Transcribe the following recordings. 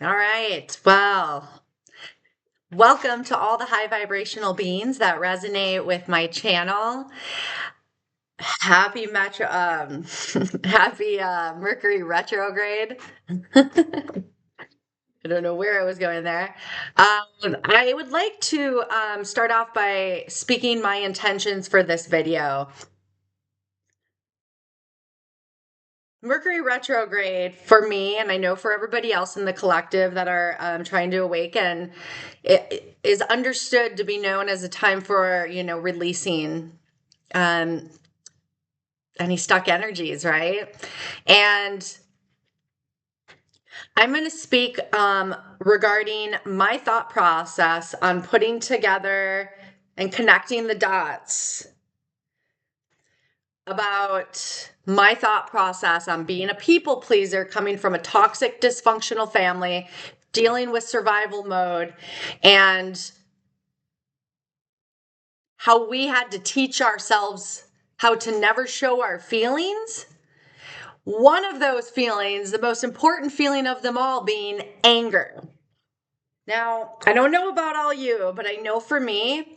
All right. Well, welcome to all the high vibrational beings that resonate with my channel. Happy Metro, happy Mercury Retrograde. I don't know where I was going there. I would like to start off by speaking my intentions for this video. Mercury retrograde for me, and I know for everybody else in the collective that are trying to awaken, it is understood to be known as a time for, releasing um, any stuck energies, right? And I'm going to speak regarding my thought process on putting together and connecting the dots about my thought process on being a people pleaser, coming from a toxic, dysfunctional family, dealing with survival mode, and how we had to teach ourselves how to never show our feelings. One of those feelings, the most important feeling of them all, being anger. Now, I don't know about all you, but I know for me,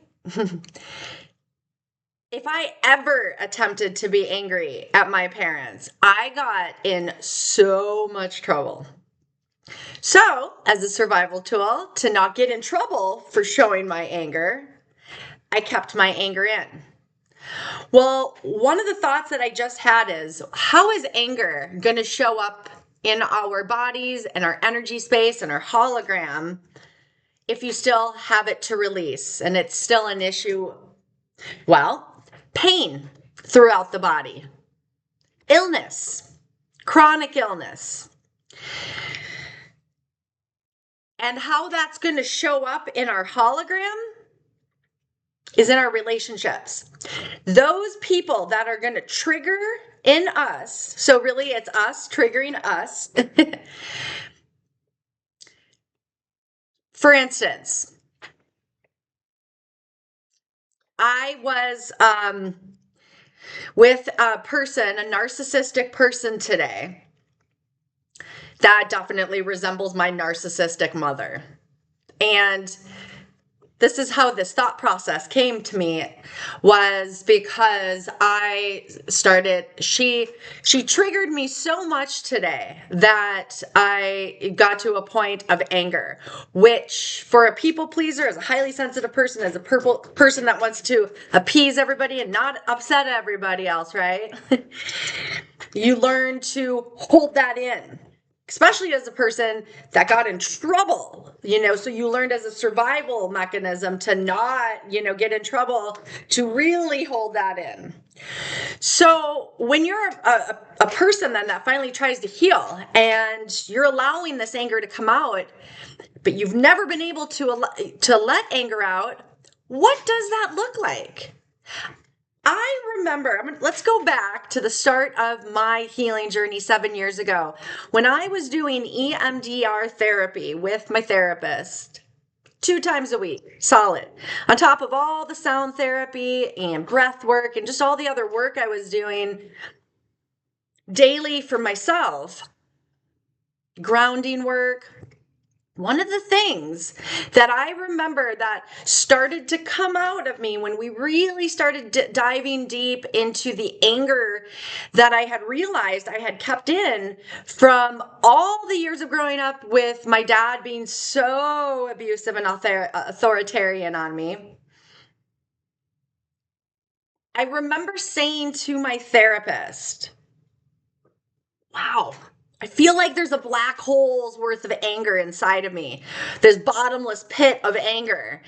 if I ever attempted to be angry at my parents, I got in so much trouble. So, as a survival tool to not get in trouble for showing my anger, I kept my anger in. Well, one of the thoughts that I just had is, how is anger going to show up in our bodies and our energy space and our hologram if you still have it to release and it's still an issue? Well, pain throughout the body, illness, chronic illness. And how that's going to show up in our hologram is in our relationships. Those people that are going to trigger in us, so really it's us triggering us. For instance, I was with a person, a narcissistic person today that definitely resembles my narcissistic mother. And this is how this thought process came to me, was because she triggered me so much today that I got to a point of anger, which for a people pleaser, as a highly sensitive person, as a person that wants to appease everybody and not upset everybody else, right? You learn to hold that in, especially as a person that got in trouble, so you learned as a survival mechanism to not, get in trouble, to really hold that in. So when you're a person then that finally tries to heal and you're allowing this anger to come out, but you've never been able to let anger out, what does that look like? I remember, let's go back to the start of my healing journey 7 years ago when I was doing EMDR therapy with my therapist 2 times a week, solid, on top of all the sound therapy and breath work and just all the other work I was doing daily for myself, grounding work. One of the things that I remember that started to come out of me when we really started diving deep into the anger that I had realized I had kept in from all the years of growing up with my dad being so abusive and authoritarian on me. I remember saying to my therapist, wow, I feel like there's a black hole's worth of anger inside of me, this bottomless pit of anger.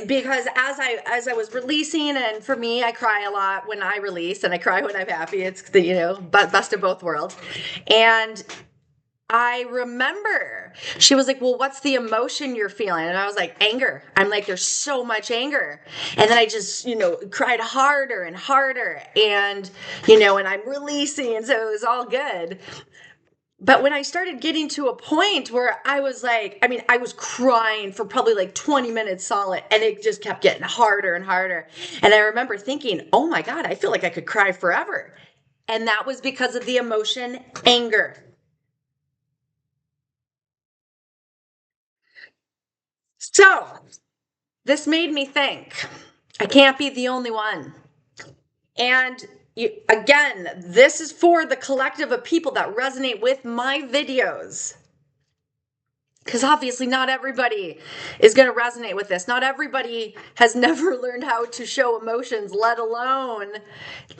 Because as I was releasing, and for me, I cry a lot when I release, and I cry when I'm happy. It's the best of both worlds. And I remember she was like, well, what's the emotion you're feeling? And I was like, anger. I'm like, there's so much anger. And then I just, cried harder and harder, and and I'm releasing. And so it was all good. But when I started getting to a point where I was like, I was crying for probably like 20 minutes solid, and it just kept getting harder and harder. And I remember thinking, oh my God, I feel like I could cry forever. And that was because of the emotion anger. So this made me think, I can't be the only one. And again, this is for the collective of people that resonate with my videos. Because obviously not everybody is going to resonate with this. Not everybody has never learned how to show emotions, let alone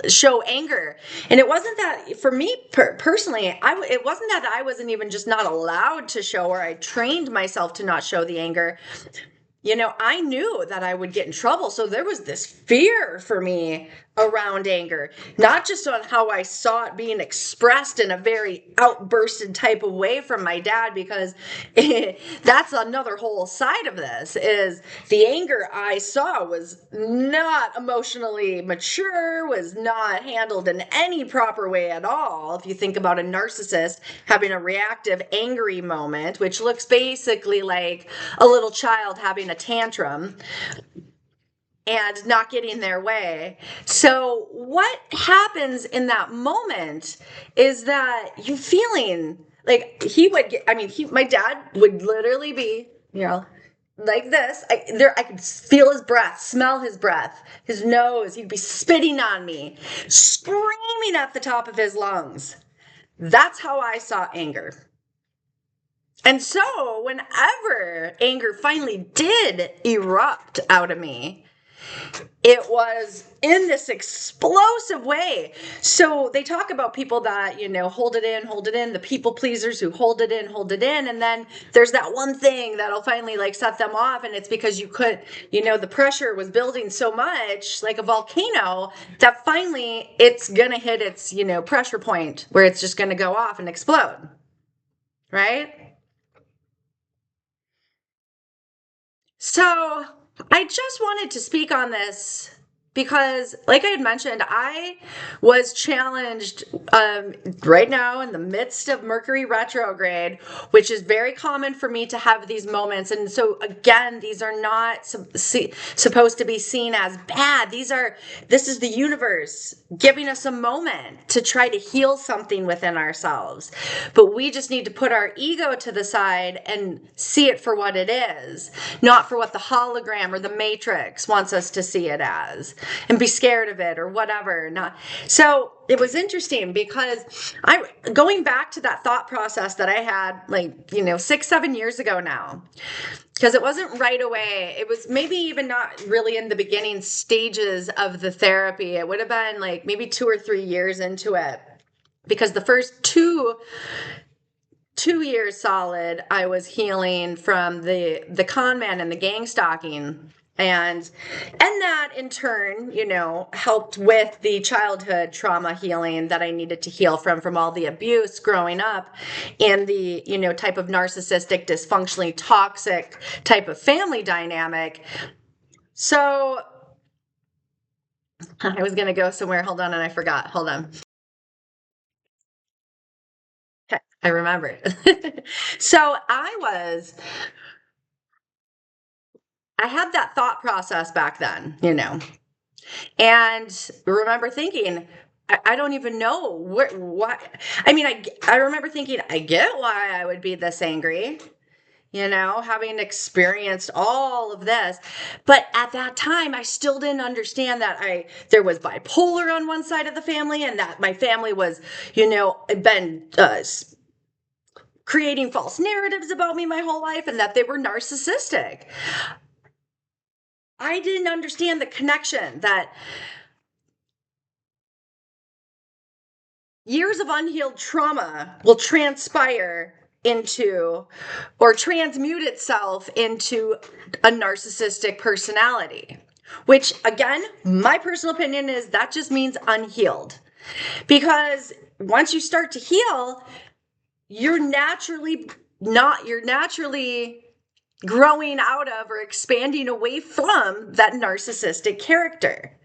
show anger. And it wasn't that, for me personally, it wasn't that I wasn't even just not allowed to show, or I trained myself to not show the anger. I knew that I would get in trouble. So there was this fear for me around anger, not just on how I saw it being expressed in a very outbursted type of way from my dad, because that's another whole side of this, is the anger I saw was not emotionally mature, was not handled in any proper way at all. If you think about a narcissist having a reactive angry moment, which looks basically like a little child having a tantrum and not getting their way. So what happens in that moment is that you're feeling like my dad would literally be, like this. I could feel his breath, smell his breath, his nose. He'd be spitting on me, screaming at the top of his lungs. That's how I saw anger. And so whenever anger finally did erupt out of me, it was in this explosive way. So they talk about people that, hold it in, the people pleasers who hold it in. And then there's that one thing that'll finally set them off. And it's because the pressure was building so much, like a volcano, that finally it's going to hit its, pressure point where it's just going to go off and explode. Right? So I just wanted to speak on this because, like I had mentioned, I was challenged right now in the midst of Mercury Retrograde, which is very common for me to have these moments. And so, again, these are not supposed to be seen as bad. This is the universe giving us a moment to try to heal something within ourselves. But we just need to put our ego to the side and see it for what it is, not for what the hologram or the matrix wants us to see it as, and be scared of it or whatever. So it was interesting because going back to that thought process that I had 6-7 years ago now, because it wasn't right away. It was maybe even not really in the beginning stages of the therapy. It would have been maybe 2 or 3 years into it, because the first two years solid, I was healing from the con man and the gang stalking. And that in turn, helped with the childhood trauma healing that I needed to heal from all the abuse growing up and the, type of narcissistic, dysfunctionally toxic type of family dynamic. So I was going to go somewhere. Hold on. And I forgot. Hold on. Okay, I remember. So I had that thought process back then, and remember thinking, I don't even know what. I mean, I remember thinking, I get why I would be this angry, having experienced all of this. But at that time, I still didn't understand that there was bipolar on one side of the family, and that my family was, been creating false narratives about me my whole life, and that they were narcissistic. I didn't understand the connection that years of unhealed trauma will transpire into or transmute itself into a narcissistic personality, which, again, my personal opinion is that just means unhealed. Because once you start to heal, you're naturally growing out of or expanding away from that narcissistic character.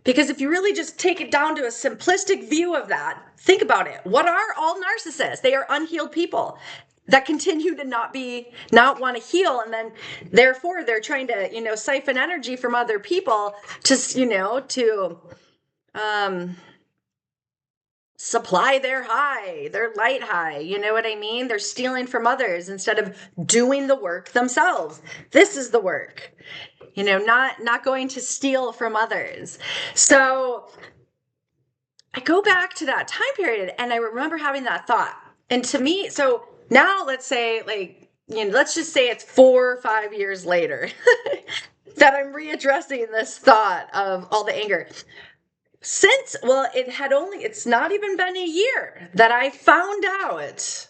Because if you really just take it down to a simplistic view of that, think about it. What are all narcissists? They are unhealed people that continue to not want to heal, and then therefore they're trying to, siphon energy from other people to supply their high, their light high. You know what I mean? They're stealing from others instead of doing the work themselves. This is the work. Not going to steal from others. So I go back to that time period and I remember having that thought. And to me, so now let's say let's just say it's 4 or 5 years later that I'm readdressing this thought of all the anger. It's not even been a year that I found out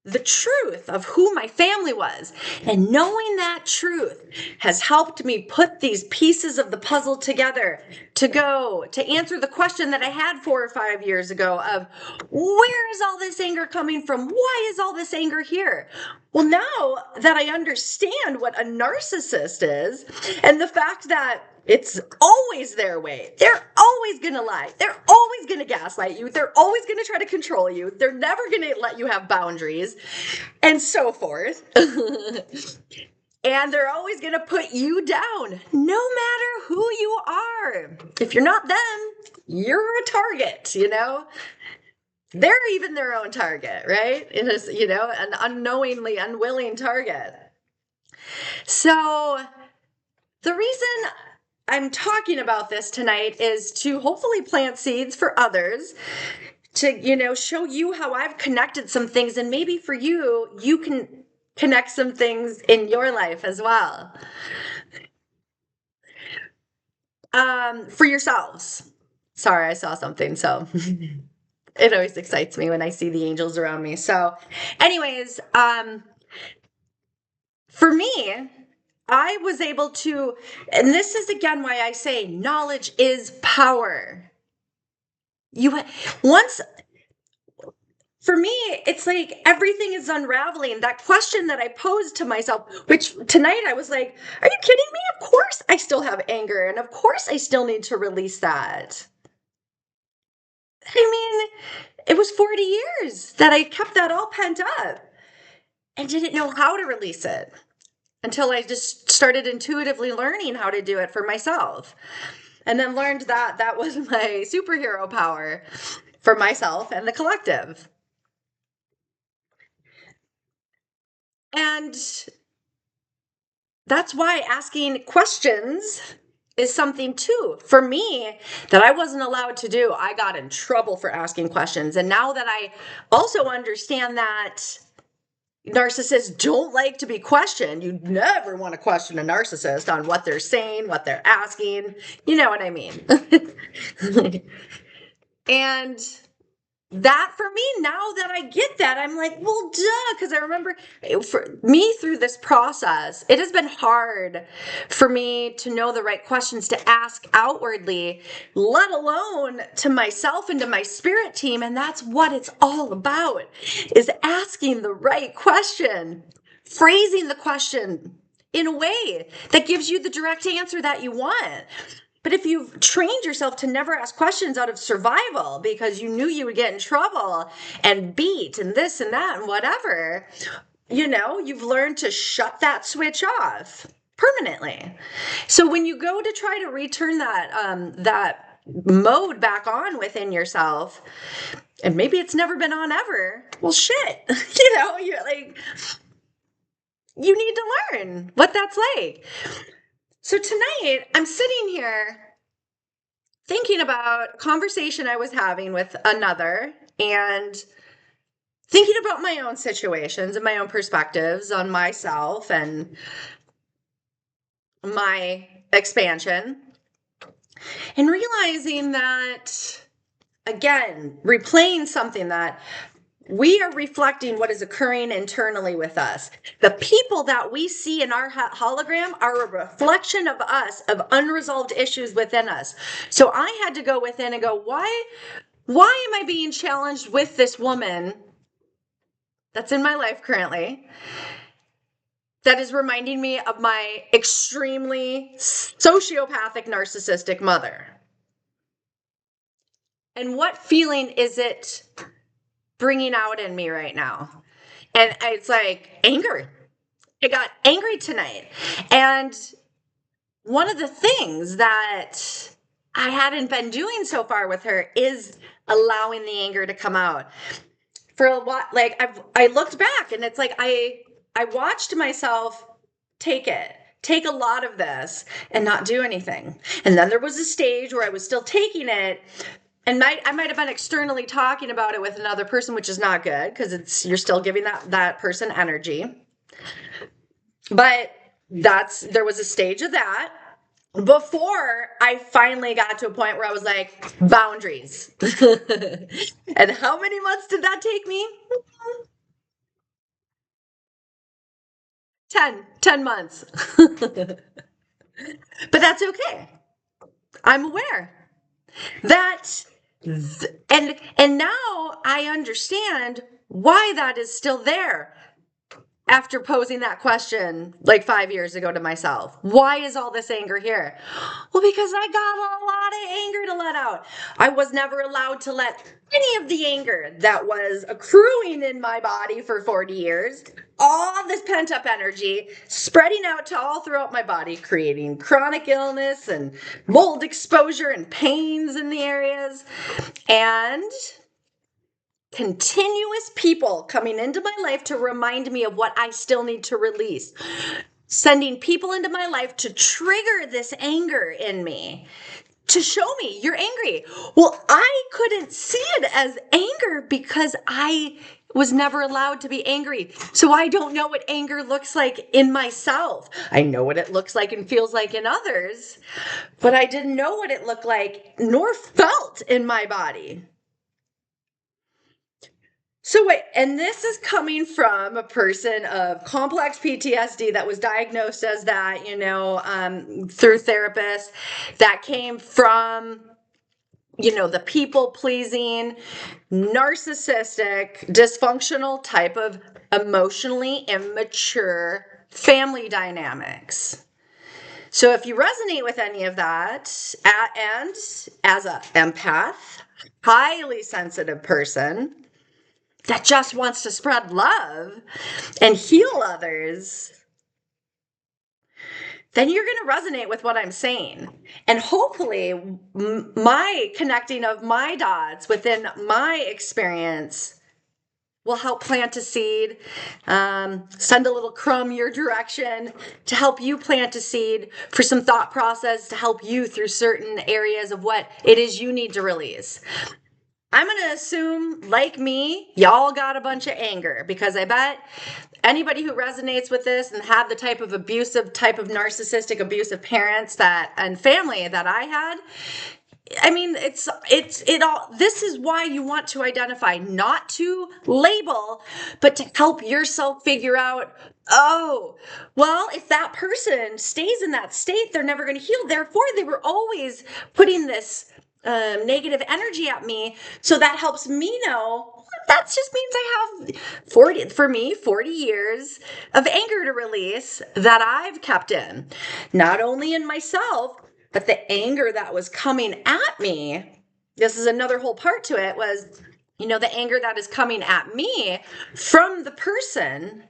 the truth of who my family was. And knowing that truth has helped me put these pieces of the puzzle together to answer the question that I had 4 or 5 years ago of where is all this anger coming from? Why is all this anger here? Well, now that I understand what a narcissist is and the fact that it's always their way. They're always going to lie. They're always going to gaslight you. They're always going to try to control you. They're never going to let you have boundaries and so forth. And they're always going to put you down no matter who you are. If you're not them, you're a target, They're even their own target, right? It is, an unknowingly unwilling target. So the reason I'm talking about this tonight is to hopefully plant seeds for others to, show you how I've connected some things. And maybe for you, you can connect some things in your life as well. For yourselves. Sorry, I saw something. So it always excites me when I see the angels around me. So anyways, for me, I was able to, and this is again why I say knowledge is power. For me, it's like everything is unraveling. That question that I posed to myself, which tonight I was like, are you kidding me? Of course I still have anger, and of course I still need to release that. I mean, it was 40 years that I kept that all pent up and didn't know how to release it until I just started intuitively learning how to do it for myself. And then learned that that was my superhero power for myself and the collective. And that's why asking questions is something too, for me, that I wasn't allowed to do. I got in trouble for asking questions. And now that I also understand that narcissists don't like to be questioned. You never want to question a narcissist on what they're saying, what they're asking. You know what I mean? And that for me, now that I get that, I'm like, well, duh, because I remember for me through this process, it has been hard for me to know the right questions to ask outwardly, let alone to myself and to my spirit team. And that's what it's all about, is asking the right question, phrasing the question in a way that gives you the direct answer that you want. But if you've trained yourself to never ask questions out of survival because you knew you would get in trouble and beat and this and that and whatever, you've learned to shut that switch off permanently. So when you go to try to return that mode back on within yourself, and maybe it's never been on ever, well, shit, you're like, you need to learn what that's like. So tonight, I'm sitting here thinking about a conversation I was having with another and thinking about my own situations and my own perspectives on myself and my expansion, and realizing that, again, replaying something that we are reflecting what is occurring internally with us. The people that we see in our hologram are a reflection of us, of unresolved issues within us. So I had to go within and go, why am I being challenged with this woman that's in my life currently that is reminding me of my extremely sociopathic, narcissistic mother? And what feeling is it bringing out in me right now? And it's like anger. I got angry tonight. And one of the things that I hadn't been doing so far with her is allowing the anger to come out. For a while, like I looked back and it's like I watched myself take take a lot of this and not do anything. And then there was a stage where I was still taking it, and I might have been externally talking about it with another person, which is not good because you're still giving that person energy. But there was a stage of that before I finally got to a point where I was like, boundaries. And how many months did that take me? 10 months. But that's okay. I'm aware that and now I understand why that is still there. After posing that question like 5 years ago to myself, why is all this anger here? Well, because I got a lot of anger to let out. I was never allowed to let any of the anger that was accruing in my body for 40 years, all this pent up energy spreading out to all throughout my body, creating chronic illness and mold exposure and pains in the areas. And continuous people coming into my life to remind me of what I still need to release. Sending people into my life to trigger this anger in me, to show me you're angry. Well, I couldn't see it as anger because I was never allowed to be angry. So I don't know what anger looks like in myself. I know what it looks like and feels like in others, but I didn't know what it looked like nor felt in my body. So wait, and this is coming from a person of complex PTSD that was diagnosed as that, through therapists, that came from, the people pleasing, narcissistic, dysfunctional type of emotionally immature family dynamics. So if you resonate with any of that, and as an empath, highly sensitive person, that just wants to spread love and heal others, then you're going to resonate with what I'm saying. And hopefully my connecting of my dots within my experience will help plant a seed, send a little crumb your direction to help you plant a seed for some thought process to help you through certain areas of what it is you need to release. I'm going to assume, like me, y'all got a bunch of anger, because I bet anybody who resonates with this and have the type of narcissistic abusive parents and family that I had, I mean, this is why you want to identify, not to label, but to help yourself figure out, oh, well, if that person stays in that state, they're never going to heal. Therefore, they were always putting this negative energy at me. So that helps me know that just means I have 40 years of anger to release that I've kept in, not only in myself, but the anger that was coming at me. This is another whole part to it, was, the anger that is coming at me from the person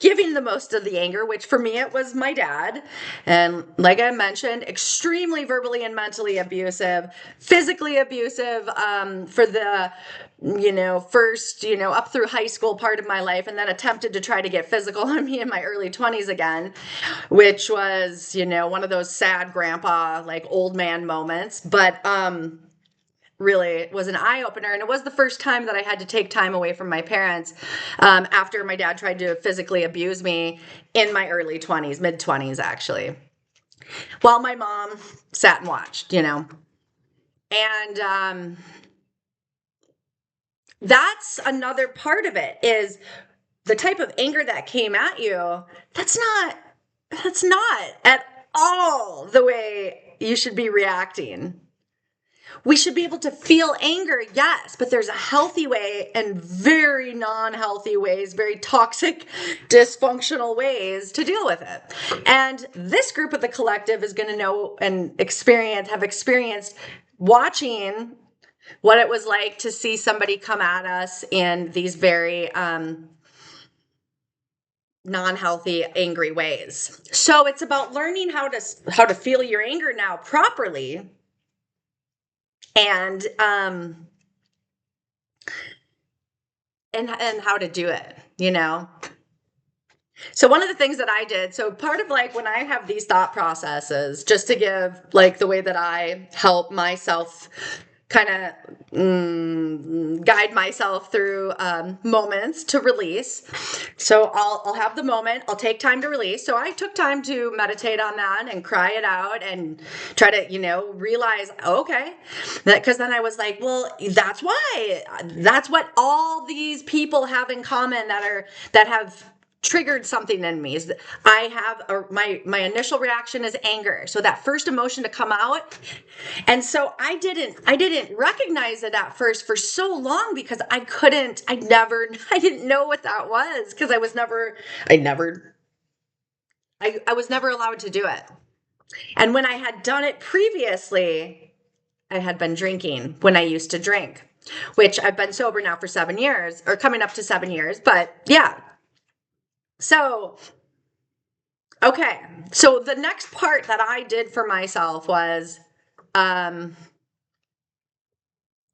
giving the most of the anger, which for me, it was my dad. And like I mentioned, extremely verbally and mentally abusive, physically abusive, for the, first, up through high school part of my life, and then attempted to try to get physical on me in my early 20s again, which was, one of those sad grandpa, like old man moments. But, really, it was an eye-opener, and it was the first time that I had to take time away from my parents after my dad tried to physically abuse me in my early 20s, mid-20s actually, while my mom sat and watched, and that's another part of it, is the type of anger that came at you. That's not at all the way you should be reacting. We should be able to feel anger, yes, but there's a healthy way and very non-healthy ways, very toxic, dysfunctional ways to deal with it. And this group of the collective is going to know and have experienced watching what it was like to see somebody come at us in these very non-healthy, angry ways. So it's about learning how to feel your anger now properly, and and how to do it, you know? So one of the things that I did, so part of like when I have these thought processes, just to give like the way that I help myself kind of guide myself through moments to release. So I'll have the moment, I'll take time to release. So I took time to meditate on that and cry it out and try to, you know, realize, okay, because then I was like, well, that's what all these people have in common that have triggered something in me. Is that I have my initial reaction is anger. So that first emotion to come out. And so I didn't recognize it at first for so long because I didn't know what that was because I was never allowed to do it. And when I had done it previously, I had been drinking when I used to drink, which I've been sober now for 7 years, or coming up to 7 years, but yeah. So, okay. So the next part that I did for myself was,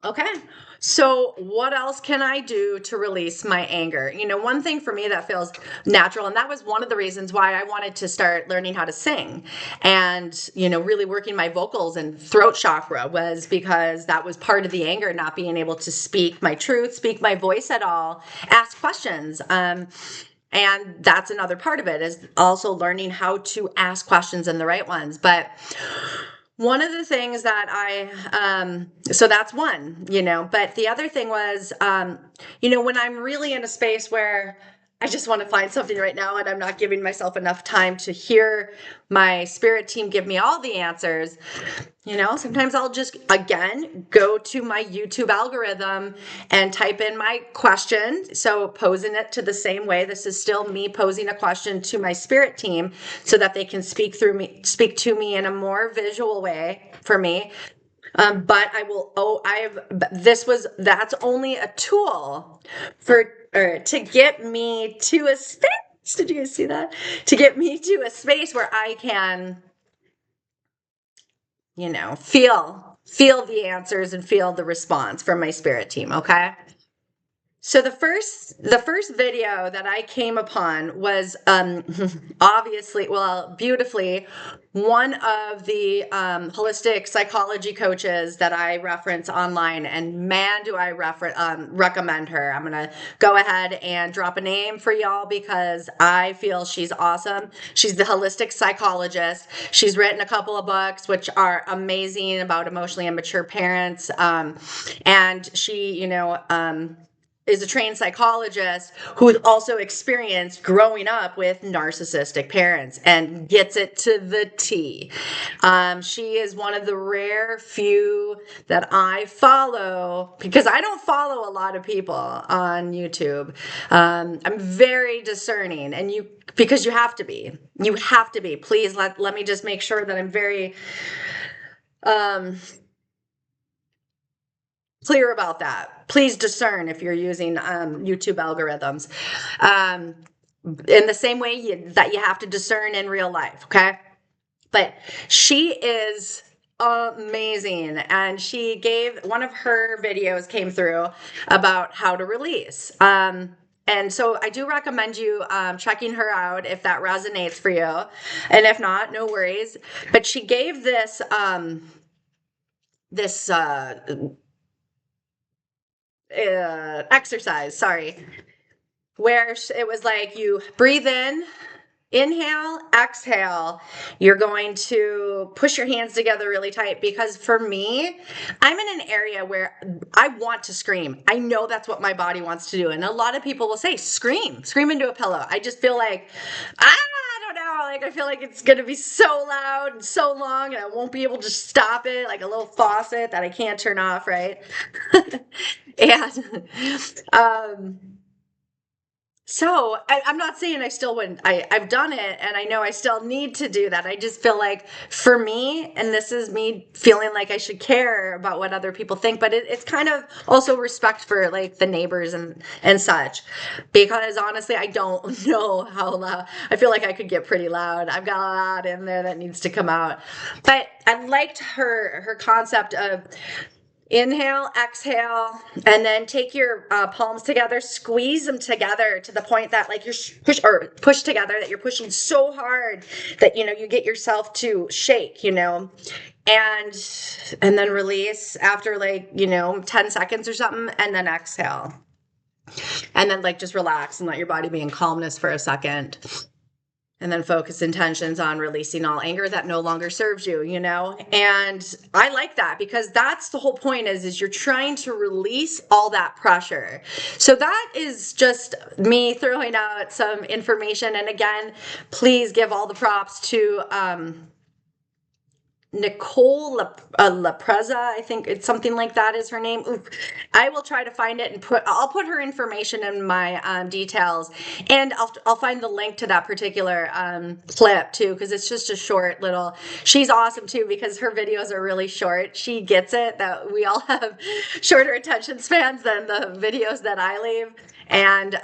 okay, so what else can I do to release my anger? You know, one thing for me that feels natural, and that was one of the reasons why I wanted to start learning how to sing and, you know, really working my vocals and throat chakra, was because that was part of the anger, not being able to speak my truth, speak my voice at all, ask questions. And that's another part of it, is also learning how to ask questions and the right ones. But one of the things that so that's one, you know, but the other thing was, you know, when I'm really in a space where I just want to find something right now and I'm not giving myself enough time to hear my spirit team give me all the answers, you know, sometimes I'll just, again, go to my YouTube algorithm and type in my question. So posing it to the same way. This is still me posing a question to my spirit team so that they can speak to me in a more visual way for me. But that's only a tool to get me to a space. Did you guys see that? To get me to a space where I can, you know, feel the answers and feel the response from my spirit team. Okay. So the first video that I came upon was obviously, well, beautifully, one of the holistic psychology coaches that I reference online, and man, do I recommend her. I'm gonna go ahead and drop a name for y'all because I feel she's awesome. She's the holistic psychologist. She's written a couple of books which are amazing about emotionally immature parents, and she, you know, is a trained psychologist who also experienced growing up with narcissistic parents and gets it to the T. She is one of the rare few that I follow, because I don't follow a lot of people on YouTube. I'm very discerning, and because you have to be. You have to be. Please let me just make sure that I'm very clear about that. Please discern if you're using YouTube algorithms. In the same way that you have to discern in real life, okay? But she is amazing, and she gave, one of her videos came through about how to release. And so I do recommend you checking her out if that resonates for you. And if not, no worries. But she gave this exercise, sorry, where it was like you breathe in, inhale, exhale. You're going to push your hands together really tight, because for me, I'm in an area where I want to scream. I know that's what my body wants to do. And a lot of people will say, scream into a pillow. I just feel like, I don't know, like I feel like it's going to be so loud and so long and I won't be able to stop it, like a little faucet that I can't turn off, right? And so I'm not saying I still wouldn't. I've done it, and I know I still need to do that. I just feel like for me, and this is me feeling like I should care about what other people think, but it's kind of also respect for like the neighbors and such, because honestly, I don't know how loud. I feel like I could get pretty loud. I've got a lot in there that needs to come out. But I liked her concept of, Inhale, exhale, and then take your palms together, squeeze them together to the point that like you're push together, that you're pushing so hard that, you know, you get yourself to shake, you know, and then release after like, you know, 10 seconds or something, and then exhale. And then like just relax and let your body be in calmness for a second. And then focus intentions on releasing all anger that no longer serves you, you know? And I like that because that's the whole point is you're trying to release all that pressure. So that is just me throwing out some information. And again, please give all the props to Nicole LePera, I think it's something like that is her name. Oof. I will try to find it and I'll put her information in my details, and I'll find the link to that particular clip too, because it's just a short little. She's awesome too because her videos are really short. She gets it that we all have shorter attention spans than the videos that I leave, and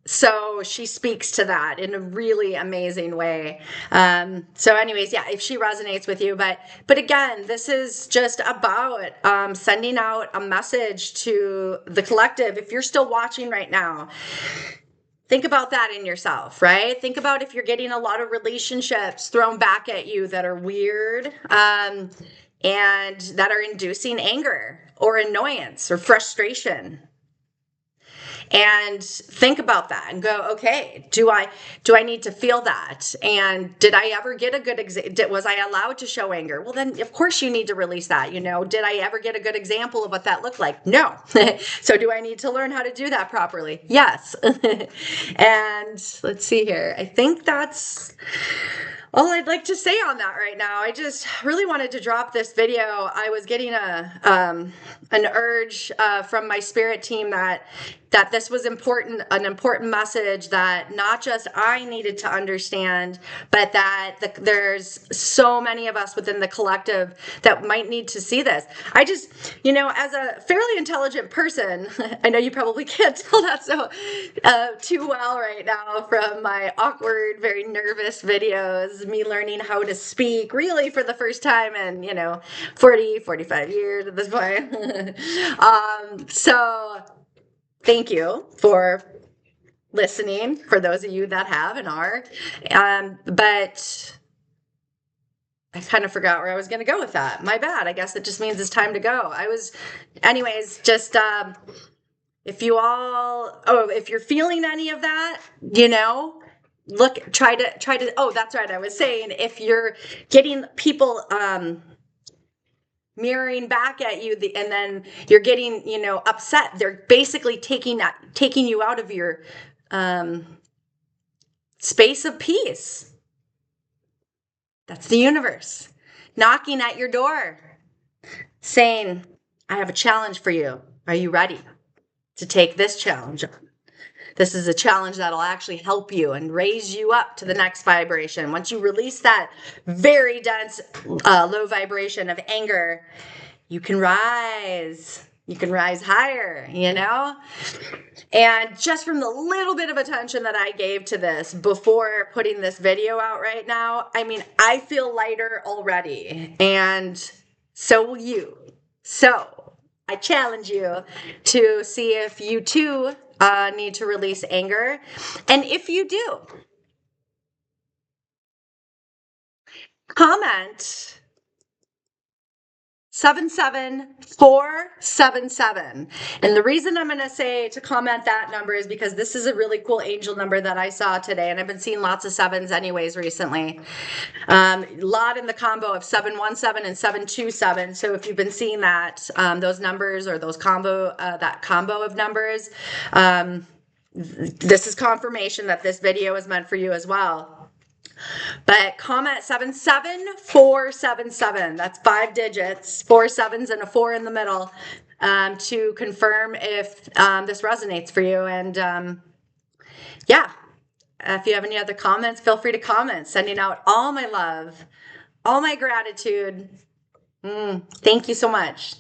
so she speaks to that in a really amazing way. So anyways, yeah, if she resonates with you, but again, this is just about sending out a message to the collective. If you're still watching right now, think about that in yourself, right? Think about if you're getting a lot of relationships thrown back at you that are weird, and that are inducing anger or annoyance or frustration. And think about that and go, okay, do I need to feel that? And did I ever get a good was I allowed to show anger? Well, then of course you need to release that. You know, did I ever get a good example of what that looked like? No. So do I need to learn how to do that properly? Yes. And let's see here. I think that's all I'd like to say on that right now. I just really wanted to drop this video. I was getting an urge from my spirit team that this was important, an important message that not just I needed to understand, but that there's so many of us within the collective that might need to see this. I just, you know, as a fairly intelligent person, I know you probably can't tell that so too well right now from my awkward, very nervous videos, me learning how to speak really for the first time in, you know, 45 years at this point. So thank you for listening, for those of you that have and are. But I kind of forgot where I was going to go with that. My bad. I guess it just means it's time to go. Anyways, just, if you're feeling any of that, you know, try to, oh, that's right. I was saying, if you're getting people, mirroring back at you, and then you're getting, you know, upset, they're basically taking you out of your space of peace. That's the universe knocking at your door saying, I have a challenge for you. Are you ready to take this challenge on? This is a challenge that'll actually help you and raise you up to the next vibration. Once you release that very dense, low vibration of anger, you can rise. You can rise higher, you know? And just from the little bit of attention that I gave to this before putting this video out right now, I mean, I feel lighter already. And so will you. So I challenge you to see if you too need to release anger. And if you do, comment 77477. And the reason I'm going to say to comment that number is because this is a really cool angel number that I saw today. And I've been seeing lots of sevens anyways recently. A lot in the combo of 717 and 727. So if you've been seeing that, those numbers or those that combo of numbers, this is confirmation that this video is meant for you as well. But comment 77477. That's 5 digits, 4 sevens and a 4 in the middle, to confirm if this resonates for you. And yeah, if you have any other comments, feel free to comment. Sending out all my love, all my gratitude. Thank you so much.